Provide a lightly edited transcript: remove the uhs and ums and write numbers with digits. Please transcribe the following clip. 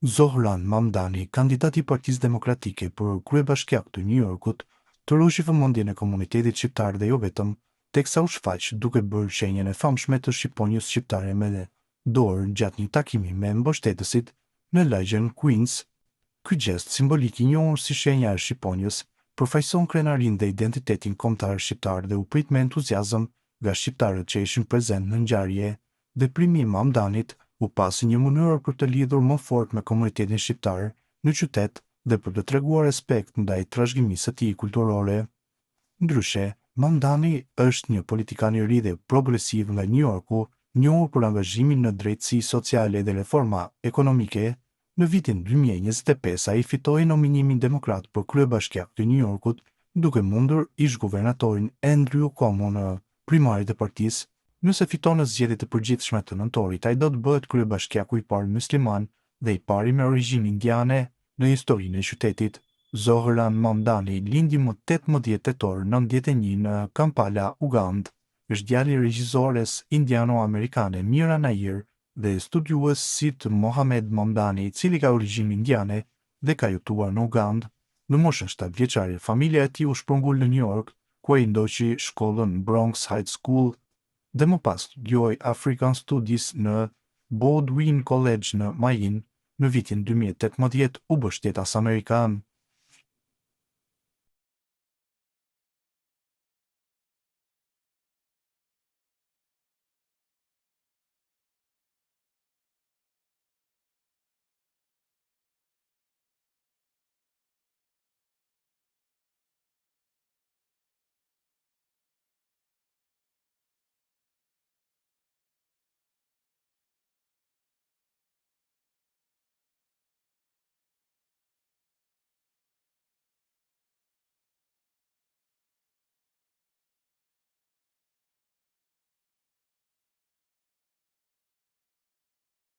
Zohran Mamdani, kandidati i Partisë Demokratike për kryebashkiak të New Yorkut, tërhoqi vëmendjen e komunitetit shqiptar dhe jo vetëm, teksa u shfaq duke bërë shenjën e famshme të shqiponjës shqiptare me dorë gjatë një takimi me mbështetësit në lagjen Queens. Ky gest simbolik i njohur si shenja e shqiponjës përfaqëson krenarinë dhe identitetin kombëtar shqiptar dhe u prit me entuziazëm nga shqiptarët që ishin prezent në ngjarje. Veprimi i Mamdanit u pasi një mënyrë për të lidhur më fort me komunitetin shqiptar në qytet dhe për të treguar respekt ndaj trashëgimisë së tij kulturore. Ndryshe, Mamdani është një politikan i ri dhe progresiv nga New Yorku, njohur për angazhimin në drejtësi sociale dhe reforma ekonomike. Në vitin 2025 ai fitoi nominimin demokrat për kryebashkiak të New Yorkut, duke mundur ish-guvernatorin Andrew Cuomo në primarit e partisë. Nëse fiton në zgjedhjet e përgjithshme të nëntorit, ai do të bëhet kryebashkiaku i parë musliman dhe i pari me origjinë indiane në historinë e qytetit. Zohran Mamdani lindi më 18 tetor 91 në Kampala, Ugandë. Është djali i regjizores indiano-amerikane Mira Nair dhe studiuesit Mohamed Mamdani, i cili ka origjinë indiane dhe ka jetuar në Ugandë. Në moshën 7 vjeçare, familja e tij u shpërngul në New York, ku ai ndoqi shkollën Bronx High School dhe më pas studioi African Studies në Baldwin College në Maine. Në vitin 2018 u bë shtetas amerikan.